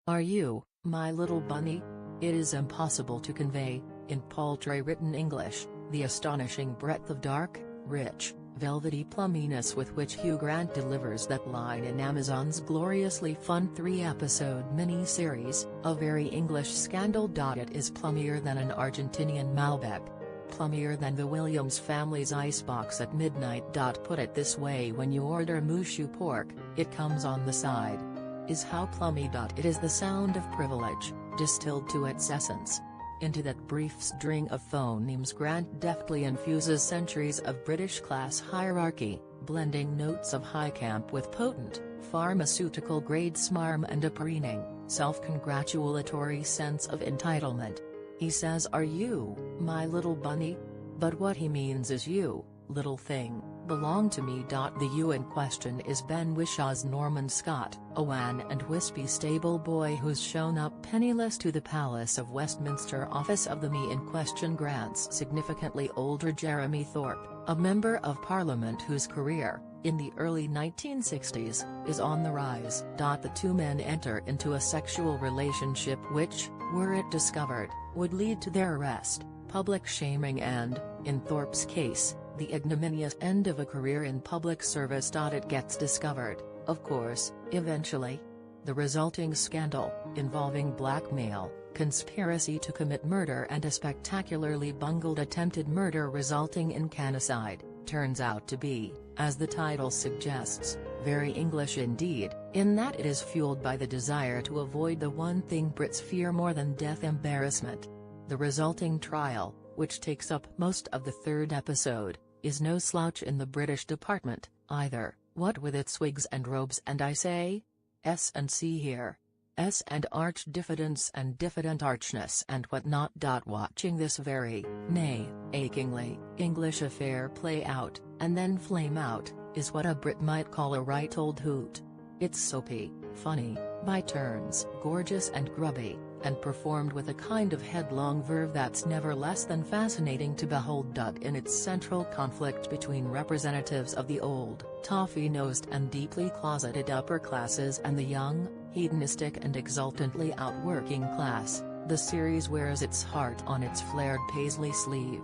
Are you, my little bunny? It is impossible to convey, in paltry written English, the astonishing breadth of dark, rich, velvety plumminess with which Hugh Grant delivers that line in Amazon's gloriously fun 3-episode mini-series, A Very English Scandal. It is plummier than an Argentinian Malbec. Plummier than the Williams family's icebox at midnight. Put it this way: when you order mushu pork, it comes on the side. Is how plummy. It is the sound of privilege, distilled to its essence. Into that brief string of phonemes Grant deftly infuses centuries of British class hierarchy, blending notes of high camp with potent, pharmaceutical-grade smarm and a preening, self-congratulatory sense of entitlement. He says, "Are you, my little bunny?" But what he means is, "You, little thing, belong to me." The you in question is Ben Whishaw's Norman Scott, a wan and wispy stable boy who's shown up penniless to the Palace of Westminster office of the me in question Grant's significantly older Jeremy Thorpe, a member of Parliament whose career, in the early 1960s, is on the rise. The two men enter into a sexual relationship which, were it discovered, would lead to their arrest, public shaming and, in Thorpe's case, the ignominious end of a career in public service. It gets discovered, of course, eventually. The resulting scandal, involving blackmail, conspiracy to commit murder and a spectacularly bungled attempted murder resulting in canicide, turns out to be, as the title suggests, very English indeed, in that it is fueled by the desire to avoid the one thing Brits fear more than death: embarrassment. The resulting trial, which takes up most of the 3rd episode, is no slouch in the British department, either, what with its wigs and robes and I say, S&C here. S and arch diffidence and diffident archness and what not. Watching this very, nay, achingly, English affair play out, and then flame out, is what a Brit might call a right old hoot. It's soapy, funny, by turns gorgeous and grubby, and performed with a kind of headlong verve that's never less than fascinating to behold. In its central conflict between representatives of the old, toffee-nosed and deeply closeted upper classes and the young, hedonistic and exultantly outworking class, the series wears its heart on its flared paisley sleeve.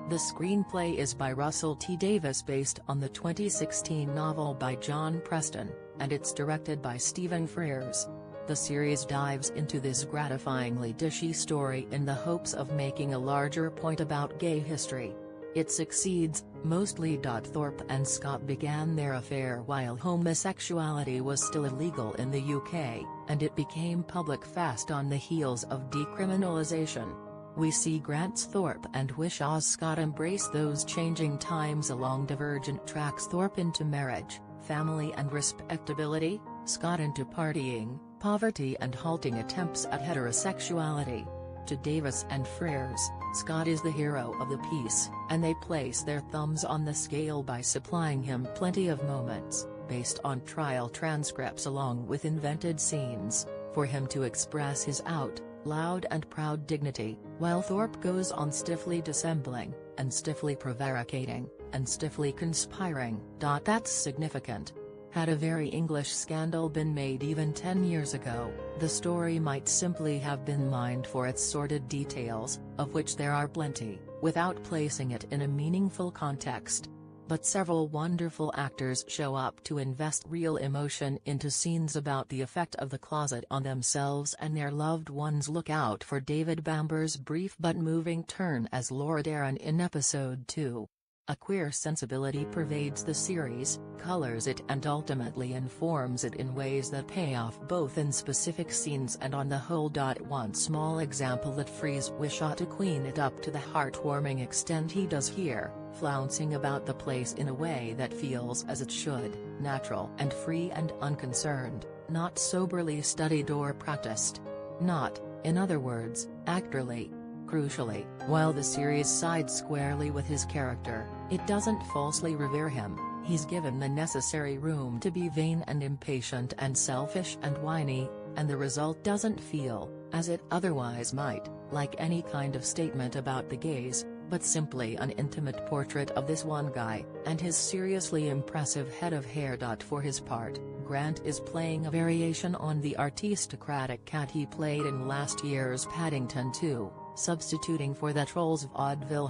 The screenplay is by Russell T. Davies based on the 2016 novel by John Preston, and it's directed by Stephen Frears. The series dives into this gratifyingly dishy story in the hopes of making a larger point about gay history. It succeeds, mostly. Thorpe and Scott began their affair while homosexuality was still illegal in the UK, and it became public fast on the heels of decriminalisation. We see Grant's Thorpe and Whishaw's Scott embrace those changing times along divergent tracks: Thorpe into marriage, family and respectability, Scott into partying, poverty and halting attempts at heterosexuality. To Davies and Frears, Scott is the hero of the piece, and they place their thumbs on the scale by supplying him plenty of moments, based on trial transcripts along with invented scenes, for him to express his out, loud and proud dignity, while Thorpe goes on stiffly dissembling, and stiffly prevaricating, and stiffly conspiring. That's significant. Had A Very English Scandal been made even 10 years ago, the story might simply have been mined for its sordid details, of which there are plenty, without placing it in a meaningful context. But several wonderful actors show up to invest real emotion into scenes about the effect of the closet on themselves and their loved ones. Look out for David Bamber's brief but moving turn as Lord Arran in episode 2. A queer sensibility pervades the series, colors it and ultimately informs it in ways that pay off both in specific scenes and on the whole. One small example that frees Wishaw to queen it up to the heartwarming extent he does here, flouncing about the place in a way that feels as it should, natural and free and unconcerned, not soberly studied or practiced. Not, in other words, actorly. Crucially, while the series sides squarely with his character, it doesn't falsely revere him. He's given the necessary room to be vain and impatient and selfish and whiny, and the result doesn't feel, as it otherwise might, like any kind of statement about the gays, but simply an intimate portrait of this one guy, and his seriously impressive head of hair. For his part, Grant is playing a variation on the aristocratic cat he played in last year's Paddington 2, substituting for that roles of vaudeville